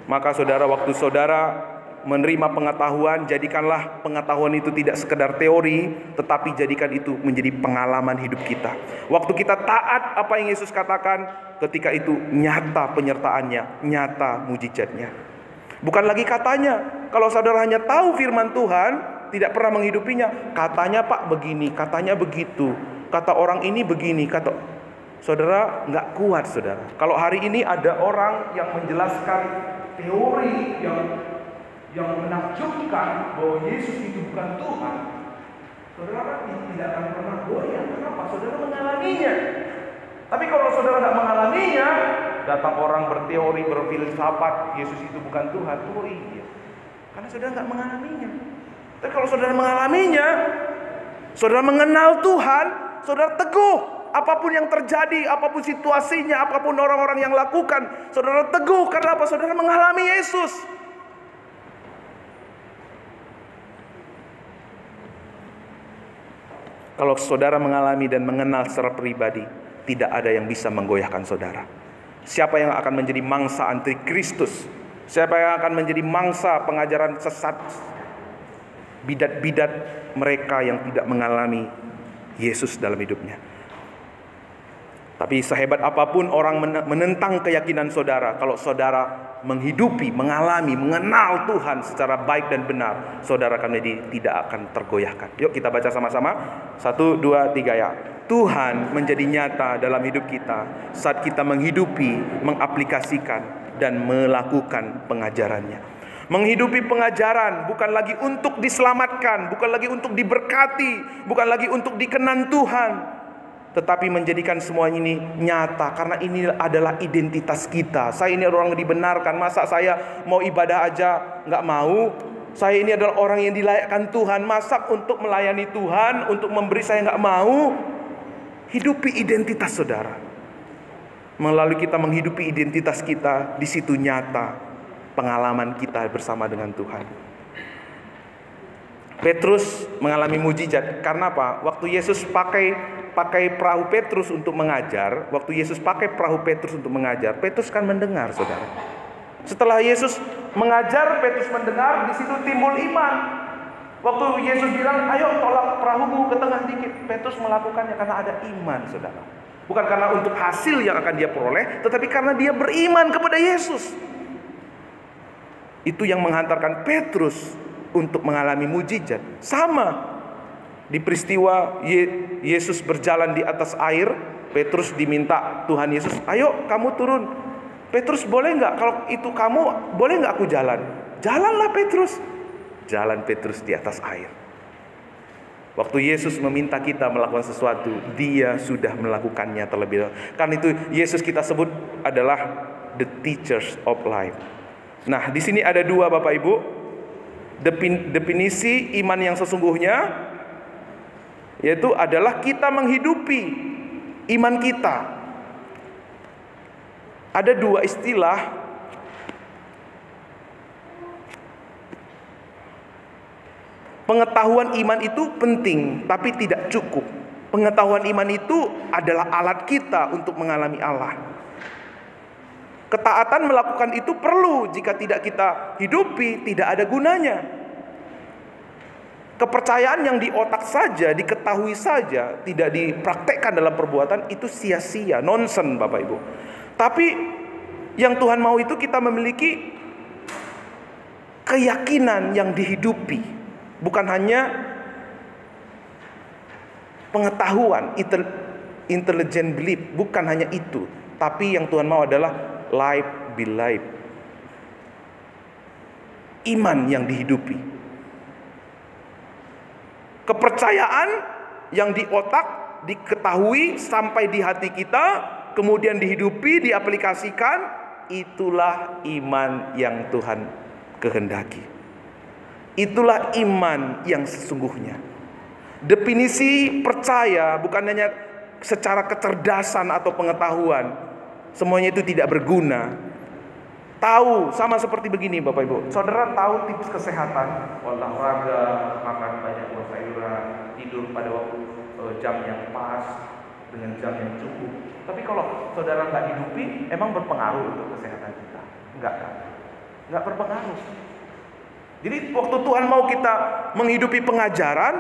[SPEAKER 1] maka saudara, waktu saudara menerima pengetahuan, jadikanlah pengetahuan itu tidak sekedar teori, tetapi jadikan itu menjadi pengalaman hidup kita. Waktu kita taat apa yang Yesus katakan, ketika itu nyata penyertaannya, nyata mujizatnya. Bukan lagi katanya. Kalau saudara hanya tahu firman Tuhan, tidak pernah menghidupinya, katanya Pak begini, katanya begitu, kata orang ini begini, kata saudara, nggak kuat saudara. Kalau hari ini ada orang yang menjelaskan teori yang menakjubkan bahwa Yesus itu bukan Tuhan, saudara tidak akan pernah goyah. Kenapa? Saudara mengalaminya. Tapi kalau saudara tidak mengalaminya, datang orang berteori, berfilsafat, Yesus itu bukan Tuhan. Oh iya, karena saudara nggak mengalaminya. Tapi kalau saudara mengalaminya, saudara mengenal Tuhan, saudara teguh. Apapun yang terjadi, apapun situasinya, apapun orang-orang yang lakukan, saudara teguh. Karena apa? Saudara mengalami Yesus. Kalau saudara mengalami dan mengenal secara pribadi, tidak ada yang bisa menggoyahkan saudara. Siapa yang akan menjadi mangsa antikristus? Siapa yang akan menjadi mangsa pengajaran sesat? Bidat-bidat mereka yang tidak mengalami Yesus dalam hidupnya. Tapi sehebat apapun orang menentang keyakinan saudara, kalau saudara menghidupi, mengalami, mengenal Tuhan secara baik dan benar, saudara akan tidak akan tergoyahkan. Yuk kita baca sama-sama. 1, 2, 3 ya. Tuhan menjadi nyata dalam hidup kita saat kita menghidupi, mengaplikasikan dan melakukan pengajarannya. Menghidupi pengajaran bukan lagi untuk diselamatkan, bukan lagi untuk diberkati, bukan lagi untuk dikenan Tuhan, tetapi menjadikan semua ini nyata. Karena ini adalah identitas kita. Saya ini orang dibenarkan. Masa saya mau ibadah aja nggak mau? Saya ini adalah orang yang dilayakkan Tuhan. Masa untuk melayani Tuhan, untuk memberi saya nggak mau? Hidupi identitas saudara. Melalui kita menghidupi identitas kita, di situ nyata pengalaman kita bersama dengan Tuhan. Petrus mengalami mujizat. Karena apa? Waktu Yesus pakai perahu Petrus untuk mengajar, Petrus kan mendengar, saudara. Setelah Yesus mengajar, Petrus mendengar, di situ timbul iman. Waktu Yesus bilang, ayo tolak perahumu ke tengah dikit, Petrus melakukannya karena ada iman, saudara. Bukan karena untuk hasil yang akan dia peroleh, tetapi karena dia beriman kepada Yesus. Itu yang menghantarkan Petrus untuk mengalami mujizat. Sama di peristiwa Yesus berjalan di atas air, Petrus diminta Tuhan Yesus, ayo kamu turun. Petrus, boleh nggak? Kalau itu kamu, boleh nggak aku jalan? Jalanlah Petrus. Jalan Petrus di atas air. Waktu Yesus meminta kita melakukan sesuatu, Dia sudah melakukannya terlebih dahulu. Karena itu Yesus kita sebut adalah the teachers of life. Nah, di sini ada dua Bapak Ibu. Definisi iman yang sesungguhnya, yaitu adalah kita menghidupi iman kita. Ada dua istilah. Pengetahuan iman itu penting, tapi tidak cukup. Pengetahuan iman itu adalah alat kita untuk mengalami Allah. Ketaatan melakukan itu perlu. Jika tidak kita hidupi, tidak ada gunanya. Kepercayaan yang di otak saja, diketahui saja, tidak dipraktekkan dalam perbuatan, itu sia-sia, nonsen Bapak Ibu. Tapi yang Tuhan mau itu kita memiliki keyakinan yang dihidupi. Bukan hanya pengetahuan, intelligent belief, bukan hanya itu. Tapi yang Tuhan mau adalah life be life. Iman yang dihidupi. Kepercayaan yang di otak diketahui sampai di hati kita, kemudian dihidupi, diaplikasikan, itulah iman yang Tuhan kehendaki. Itulah iman yang sesungguhnya. Definisi percaya bukan hanya secara kecerdasan atau pengetahuan. Semuanya itu tidak berguna. Tahu, sama seperti begini Bapak Ibu. Saudara tahu tips kesehatan, olahraga, makan banyak buah sayuran, tidur pada waktu jam yang pas, dengan jam yang cukup. Tapi kalau saudara nggak hidupi, emang berpengaruh untuk kesehatan kita? Enggak kan? Nggak berpengaruh. Jadi waktu Tuhan mau kita menghidupi pengajaran,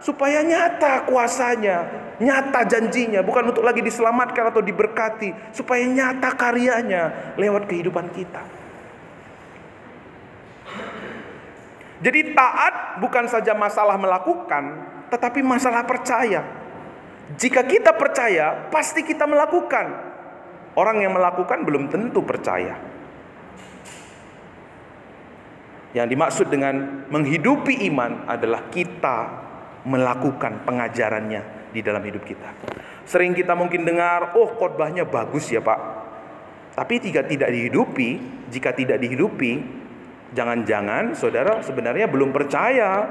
[SPEAKER 1] supaya nyata kuasanya, nyata janjinya, bukan untuk lagi diselamatkan atau diberkati, supaya nyata karyanya lewat kehidupan kita. Jadi taat bukan saja masalah melakukan, tetapi masalah percaya. Jika kita percaya, pasti kita melakukan. Orang yang melakukan belum tentu percaya. Yang dimaksud dengan menghidupi iman adalah kita melakukan pengajarannya di dalam hidup kita. Sering kita mungkin dengar, oh khotbahnya bagus ya Pak. Tapi jika tidak dihidupi, jangan-jangan saudara sebenarnya belum percaya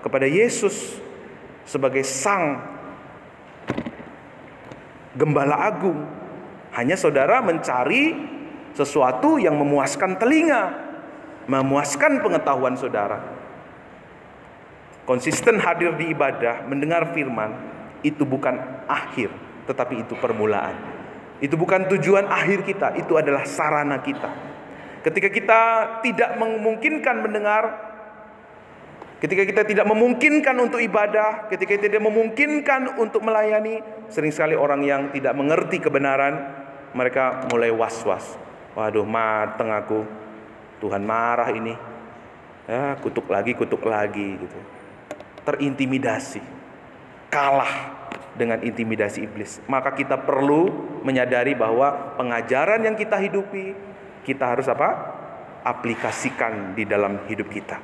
[SPEAKER 1] kepada Yesus sebagai Sang Gembala Agung. Hanya saudara mencari sesuatu yang memuaskan telinga, memuaskan pengetahuan saudara. Konsisten hadir di ibadah, mendengar firman, itu bukan akhir, tetapi itu permulaan. Itu bukan tujuan akhir kita, itu adalah sarana kita. Ketika kita tidak memungkinkan mendengar, ketika kita tidak memungkinkan untuk ibadah, ketika kita tidak memungkinkan untuk melayani, sering sekali orang yang tidak mengerti kebenaran, mereka mulai was-was. Waduh, mateng aku, Tuhan marah ini. Ya, kutuk lagi gitu. Terintimidasi, kalah dengan intimidasi iblis. Maka kita perlu menyadari bahwa pengajaran yang kita hidupi, kita harus aplikasikan di dalam hidup kita.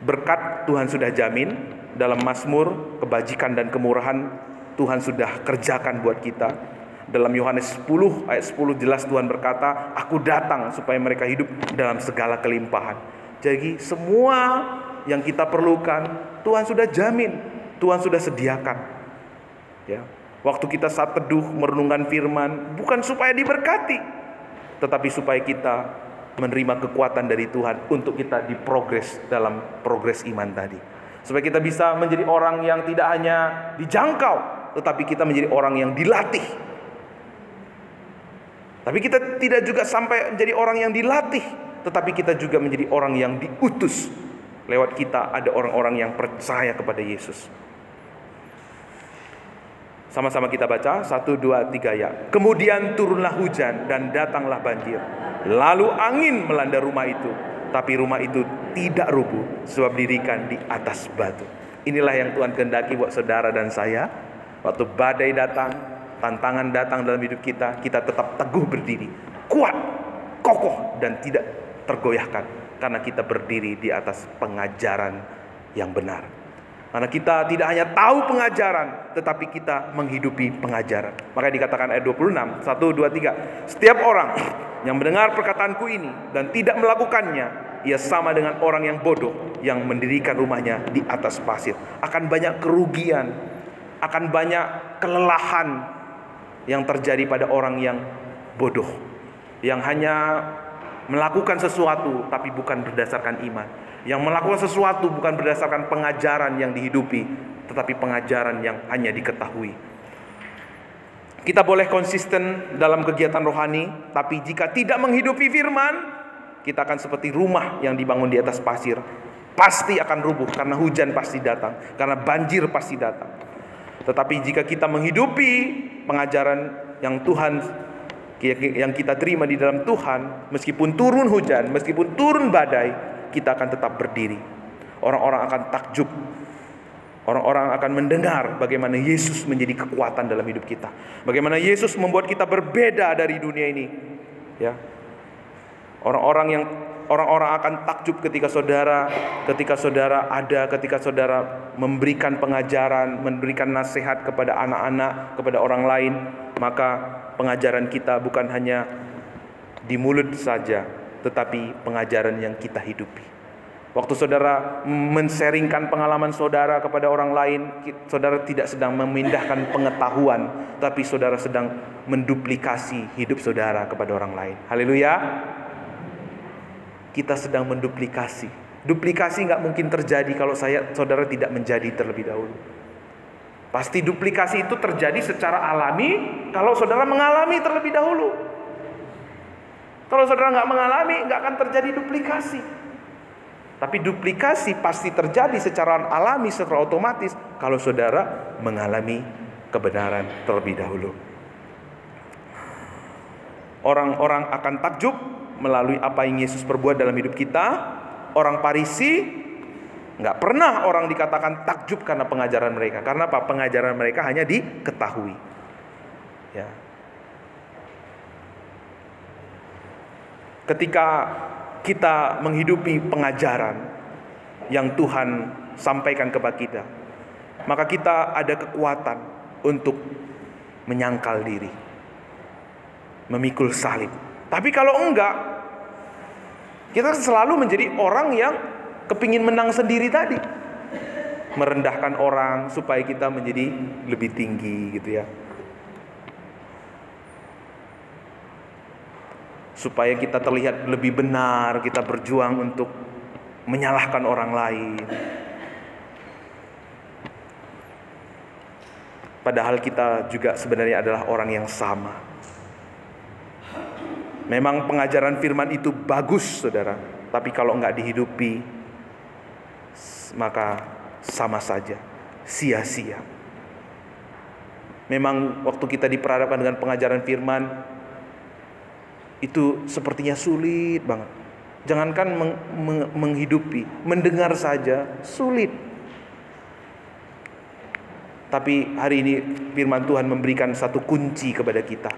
[SPEAKER 1] Berkat Tuhan sudah jamin dalam Mazmur, kebajikan dan kemurahan Tuhan sudah kerjakan buat kita. Dalam Yohanes 10 ayat 10 jelas Tuhan berkata, aku datang supaya mereka hidup dalam segala kelimpahan. Jadi semua yang kita perlukan Tuhan sudah jamin, Tuhan sudah sediakan. Ya, waktu kita saat teduh merenungkan firman, bukan supaya diberkati, tetapi supaya kita menerima kekuatan dari Tuhan untuk kita diprogres dalam progres iman tadi. Supaya kita bisa menjadi orang yang tidak hanya dijangkau, tetapi kita menjadi orang yang dilatih. Tapi kita tidak juga sampai menjadi orang yang dilatih, tetapi kita juga menjadi orang yang diutus. Lewat kita ada orang-orang yang percaya kepada Yesus. Sama-sama kita baca 1, 2, 3 ya. Kemudian turunlah hujan dan datanglah banjir. Lalu angin melanda rumah itu, tapi rumah itu tidak rubuh sebab didirikan di atas batu. Inilah yang Tuhan kehendaki buat saudara dan saya. Waktu badai datang, tantangan datang dalam hidup kita, kita tetap teguh berdiri, kuat, kokoh dan tidak tergoyahkan, karena kita berdiri di atas pengajaran yang benar. Karena kita tidak hanya tahu pengajaran, tetapi kita menghidupi pengajaran. Makanya dikatakan ayat 26, 1, 2, 3. Setiap orang yang mendengar perkataanku ini dan tidak melakukannya, ia sama dengan orang yang bodoh yang mendirikan rumahnya di atas pasir. Akan banyak kerugian, akan banyak kelelahan yang terjadi pada orang yang bodoh, yang hanya melakukan sesuatu tapi bukan berdasarkan iman, yang melakukan sesuatu bukan berdasarkan pengajaran yang dihidupi, tetapi pengajaran yang hanya diketahui. Kita boleh konsisten dalam kegiatan rohani, tapi jika tidak menghidupi firman, kita akan seperti rumah yang dibangun di atas pasir. Pasti akan rubuh karena hujan pasti datang, karena banjir pasti datang. Tetapi jika kita menghidupi pengajaran yang yang kita terima di dalam Tuhan, meskipun turun hujan, meskipun turun badai, kita akan tetap berdiri. Orang-orang akan takjub Orang-orang akan mendengar bagaimana Yesus menjadi kekuatan dalam hidup kita. Bagaimana Yesus membuat kita berbeda dari dunia ini. Ya. Orang-orang akan takjub ketika saudara ada, ketika saudara memberikan pengajaran, memberikan nasihat kepada anak-anak, kepada orang lain. Maka pengajaran kita bukan hanya di mulut saja, tetapi pengajaran yang kita hidupi. Waktu saudara men-sharingkan pengalaman saudara kepada orang lain, saudara tidak sedang memindahkan pengetahuan, tapi saudara sedang menduplikasi hidup saudara kepada orang lain. Haleluya. Kita sedang menduplikasi. Duplikasi nggak mungkin terjadi kalau saudara tidak menjadi terlebih dahulu. Pasti duplikasi itu terjadi secara alami kalau saudara mengalami terlebih dahulu. Kalau saudara nggak mengalami, nggak akan terjadi duplikasi. Tapi duplikasi pasti terjadi secara alami, secara otomatis kalau saudara mengalami kebenaran terlebih dahulu. Orang-orang akan takjub melalui apa yang Yesus perbuat dalam hidup kita. Orang Farisi, nggak pernah orang dikatakan takjub karena pengajaran mereka. Karena apa? Pengajaran mereka hanya diketahui. Ya. Ketika kita menghidupi pengajaran yang Tuhan sampaikan kepada kita, maka kita ada kekuatan untuk menyangkal diri, memikul salib. Tapi kalau enggak, kita selalu menjadi orang yang kepingin menang sendiri tadi, merendahkan orang supaya kita menjadi lebih tinggi gitu ya, supaya kita terlihat lebih benar, kita berjuang untuk menyalahkan orang lain. Padahal kita juga sebenarnya adalah orang yang sama. Memang pengajaran firman itu bagus, saudara. Tapi kalau enggak dihidupi, maka sama saja, sia-sia. Memang waktu kita diperhadapkan dengan pengajaran firman, itu sepertinya sulit banget. Jangankan menghidupi, mendengar saja sulit. Tapi hari ini firman Tuhan memberikan satu kunci kepada kita.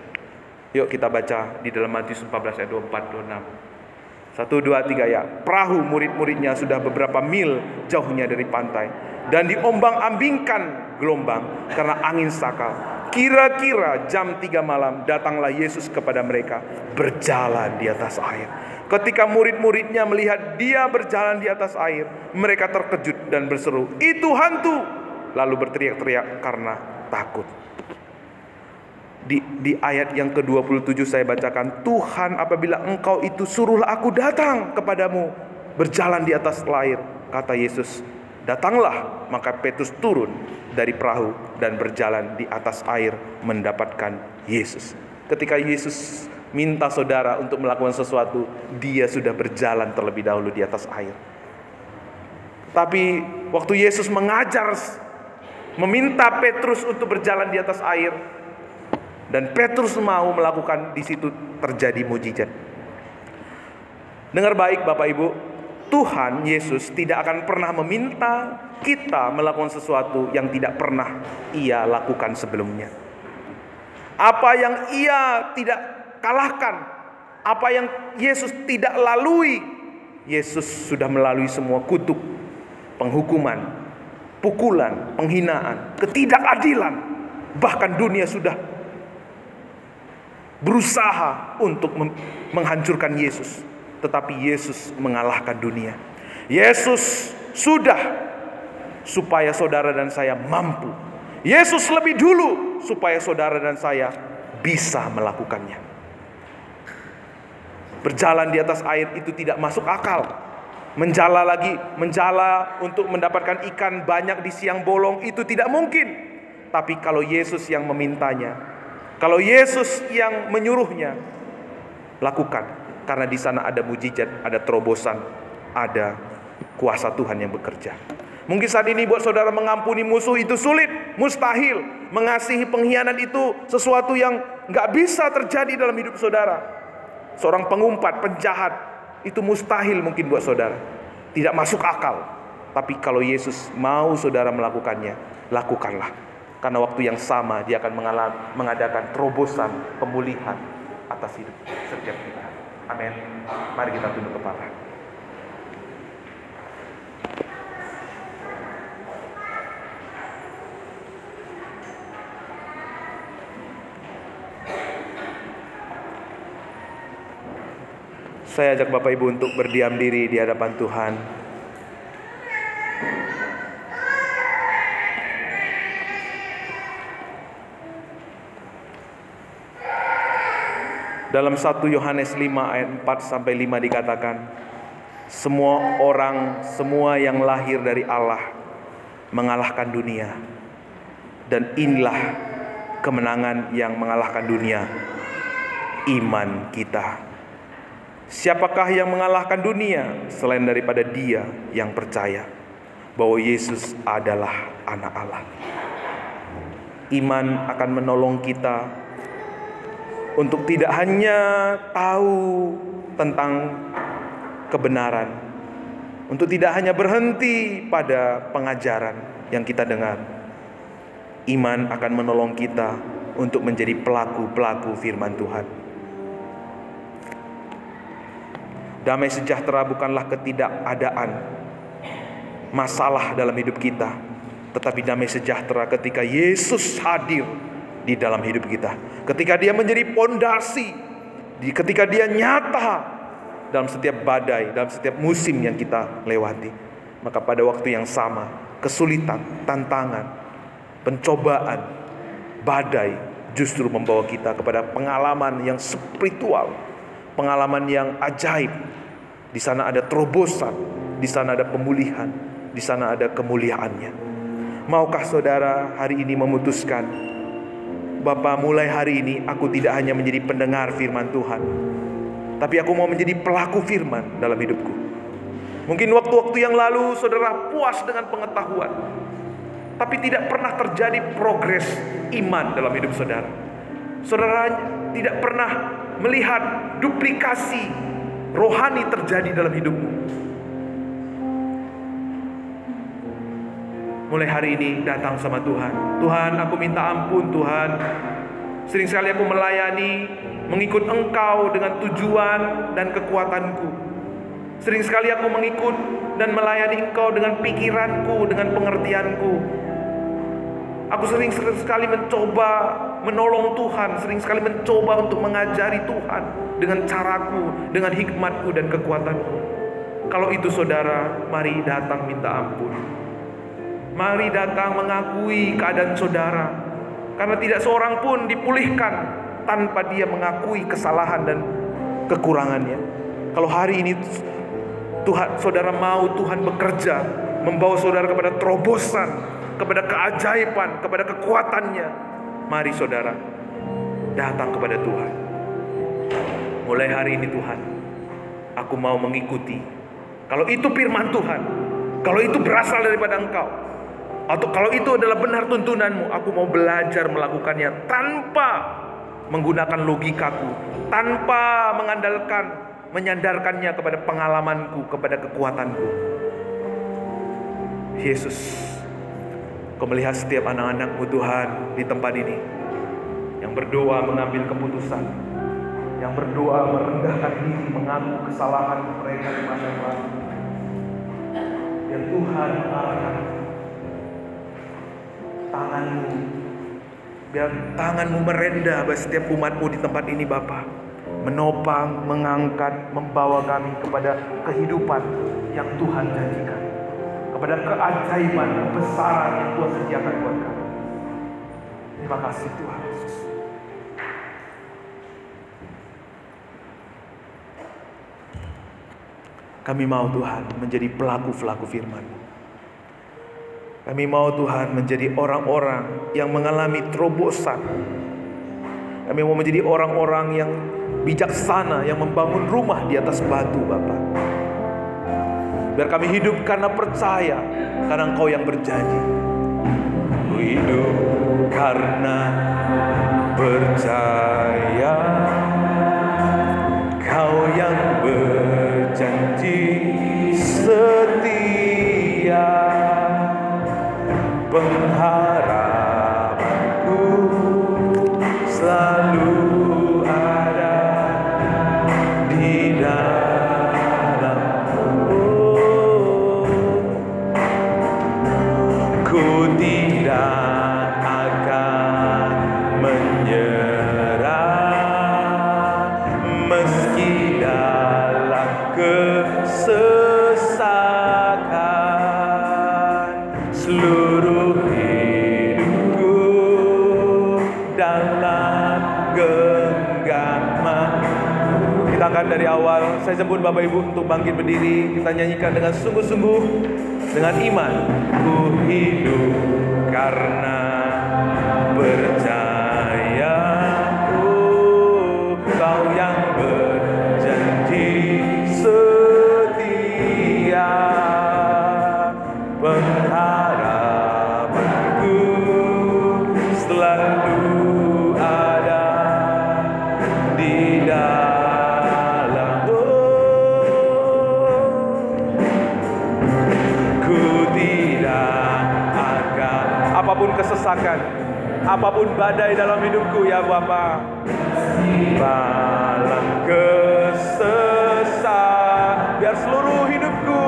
[SPEAKER 1] Yuk kita baca di dalam Matius 14 ayat 24-26. 1, 2, 3 ya. Perahu murid-muridnya sudah beberapa mil jauhnya dari pantai, dan diombang-ambingkan gelombang karena angin sakal. Kira-kira jam 3 malam datanglah Yesus kepada mereka berjalan di atas air. Ketika murid-muridnya melihat dia berjalan di atas air, mereka terkejut dan berseru, "Itu hantu!" Lalu berteriak-teriak karena takut. Di ayat yang ke-27 saya bacakan, "Tuhan, apabila engkau itu, suruhlah aku datang kepadamu berjalan di atas air." Kata Yesus, "Datanglah." Maka Petrus turun dari perahu dan berjalan di atas air mendapatkan Yesus. Ketika Yesus minta saudara untuk melakukan sesuatu, dia sudah berjalan terlebih dahulu di atas air. Tapi waktu Yesus meminta Petrus untuk berjalan di atas air, dan Petrus mau melakukan, di situ terjadi mujizat. Dengar baik Bapak Ibu, Tuhan Yesus tidak akan pernah meminta kita melakukan sesuatu yang tidak pernah Ia lakukan sebelumnya. Apa yang Ia tidak kalahkan, apa yang Yesus tidak lalui, Yesus sudah melalui semua kutuk, penghukuman, pukulan, penghinaan, ketidakadilan. Bahkan dunia sudah berusaha untuk menghancurkan Yesus, tetapi Yesus mengalahkan dunia. Yesus sudah supaya saudara dan saya mampu. Yesus lebih dulu supaya saudara dan saya bisa melakukannya. Berjalan di atas air itu tidak masuk akal. Menjala untuk mendapatkan ikan banyak di siang bolong itu tidak mungkin. Tapi kalau Yesus yang memintanya, kalau Yesus yang menyuruhnya, lakukan. Karena di sana ada mujizat, ada terobosan, ada kuasa Tuhan yang bekerja. Mungkin saat ini buat saudara mengampuni musuh itu sulit, mustahil. Mengasihi pengkhianat itu sesuatu yang gak bisa terjadi dalam hidup saudara. Seorang pengumpat, penjahat, itu mustahil mungkin buat saudara. Tidak masuk akal. Tapi kalau Yesus mau saudara melakukannya, lakukanlah. Karena waktu yang sama Dia akan mengadakan terobosan pemulihan atas hidup setiap kita. Amin. Mari kita tunduk kepala. Saya ajak Bapak Ibu untuk berdiam diri di hadapan Tuhan. Dalam 1 Yohanes 5 ayat 4-5 dikatakan, semua yang lahir dari Allah mengalahkan dunia. Dan inilah kemenangan yang mengalahkan dunia, iman kita. Siapakah yang mengalahkan dunia selain daripada dia yang percaya bahwa Yesus adalah anak Allah. Iman akan menolong kita untuk tidak hanya tahu tentang kebenaran, untuk tidak hanya berhenti pada pengajaran yang kita dengar. Iman akan menolong kita untuk menjadi pelaku-pelaku firman Tuhan. Damai sejahtera bukanlah ketidakadaan masalah dalam hidup kita, tetapi damai sejahtera ketika Yesus hadir di dalam hidup kita. Ketika Dia menjadi pondasi, ketika Dia nyata dalam setiap badai, dalam setiap musim yang kita lewati. Maka pada waktu yang sama, kesulitan, tantangan, pencobaan, badai justru membawa kita kepada pengalaman yang spiritual, pengalaman yang ajaib. Di sana ada terobosan, di sana ada pemulihan, di sana ada kemuliaannya. Maukah saudara hari ini memutuskan, Bapak, mulai hari ini aku tidak hanya menjadi pendengar firman Tuhan, tapi aku mau menjadi pelaku firman dalam hidupku. Mungkin waktu-waktu yang lalu saudara puas dengan pengetahuan, tapi tidak pernah terjadi progres iman dalam hidup saudara. Saudara tidak pernah melihat duplikasi rohani terjadi dalam hidupmu. Mulai hari ini datang sama Tuhan. Tuhan, aku minta ampun Tuhan. Sering sekali aku melayani, mengikut Engkau dengan tujuan dan kekuatanku. Sering sekali aku mengikut dan melayani Engkau dengan pikiranku, dengan pengertianku. Aku sering sekali mencoba menolong Tuhan, sering sekali mencoba untuk mengajari Tuhan dengan caraku, dengan hikmatku dan kekuatanku. Kalau itu saudara, mari datang minta ampun. Mari datang mengakui keadaan saudara. Karena tidak seorang pun dipulihkan tanpa dia mengakui kesalahan dan kekurangannya. Kalau hari ini Tuhan, saudara mau Tuhan bekerja, membawa saudara kepada terobosan, kepada keajaiban, kepada kekuatannya, mari saudara datang kepada Tuhan. Mulai hari ini Tuhan, aku mau mengikuti. Kalau itu firman Tuhan, kalau itu berasal daripada Engkau, atau kalau itu adalah benar tuntunanmu, aku mau belajar melakukannya tanpa menggunakan logikaku, tanpa menyandarkannya kepada pengalamanku, kepada kekuatanku. Yesus, Kau melihat setiap anak-anak-Mu Tuhan di tempat ini, yang berdoa mengambil keputusan, yang berdoa merendahkan diri, mengaku kesalahan mereka di masa lalu. Yang Tuhan arahkan tangan-Mu, biar tangan-Mu merendah bagi setiap umat-Mu di tempat ini Bapa, menopang, mengangkat, membawa kami kepada kehidupan yang Tuhan janjikan, kepada keajaiban, kebesaran yang Tuhan sediakan buat kami. Terima kasih Tuhan Yesus. Kami mau Tuhan menjadi pelaku-pelaku firman-Mu. Kami mau Tuhan menjadi orang-orang yang mengalami terobosan. Kami mau menjadi orang-orang yang bijaksana, yang membangun rumah di atas batu Bapa. Biar kami hidup karena percaya, karena Engkau yang berjanji. Ku hidup karena percaya, Kau yang berjanji setia. pengharapanku selalu ada di dalam-Mu. Ku tidak akan menyerah meski dalam kesesakan. Seluruh hidupku dalam genggaman. Kita akan dari awal. Saya jemput Bapak Ibu untuk bangkit berdiri. Kita nyanyikan dengan sungguh-sungguh, dengan iman. Ku hidup karena percaya. Kau yang berjanji setia. Pengharapanku selalu ada di dalam-Mu. Ku tidak akan, apapun kesesakan, apapun badai dalam hidupku ya Bapa, dalam kesesakan, biar seluruh hidupku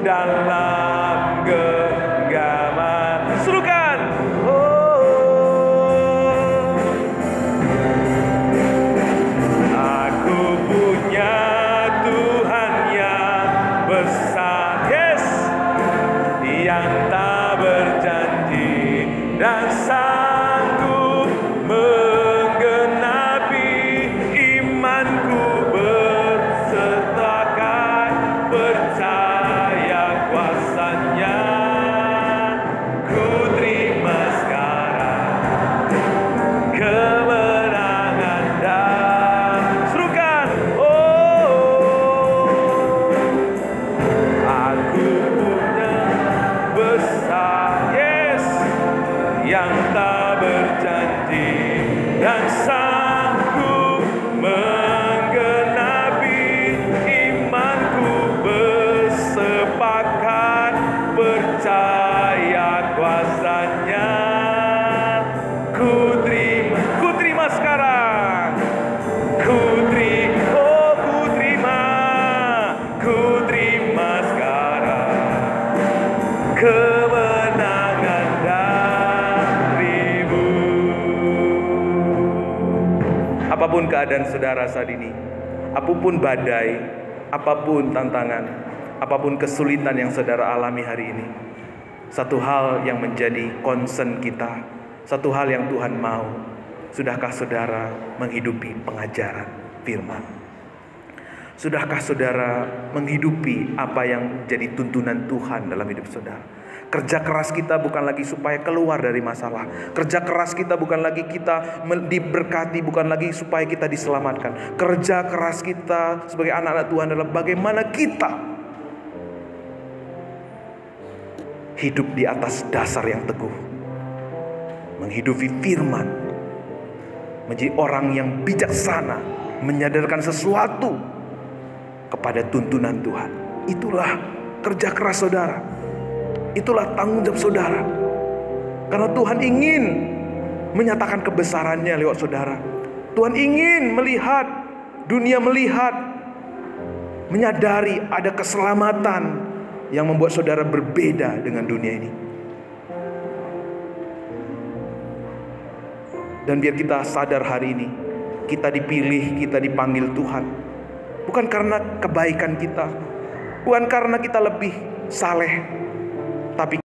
[SPEAKER 1] dalam genggaman. Serukan. Aku punya Tuhan yang besar, yes, yang tak berjanji dan sanggup menggenapi imanku bersertakan percaya kuasanya. Ku terima sekarang kemenangan dan serukan. Aku punya besar, yes, yang tak berjanji dan sanggup menggenapi imanku bersepakat percaya kuasanya. Ku terima sekarang. Ku terima sekarang kemenangan dari-Mu. Apapun keadaan saudara saat ini, apapun badai, apapun tantangan, apapun kesulitan yang saudara alami hari ini, satu hal yang menjadi concern kita, satu hal yang Tuhan mau, sudahkah saudara menghidupi pengajaran firman? Sudahkah saudara menghidupi apa yang jadi tuntunan Tuhan dalam hidup saudara? Kerja keras kita bukan lagi supaya keluar dari masalah. Kerja keras kita bukan lagi kita diberkati, bukan lagi supaya kita diselamatkan. Kerja keras kita sebagai anak-anak Tuhan adalah bagaimana kita hidup di atas dasar yang teguh, menghidupi firman, menjadi orang yang bijaksana, menyadarkan sesuatu kepada tuntunan Tuhan. Itulah kerja keras saudara. Itulah tanggung jawab saudara. Karena Tuhan ingin menyatakan kebesarannya lewat saudara. Tuhan ingin melihat, dunia melihat, menyadari ada keselamatan yang membuat saudara berbeda dengan dunia ini. Dan biar kita sadar hari ini, kita dipilih, kita dipanggil Tuhan. Bukan karena kebaikan kita, bukan karena kita lebih saleh, tapi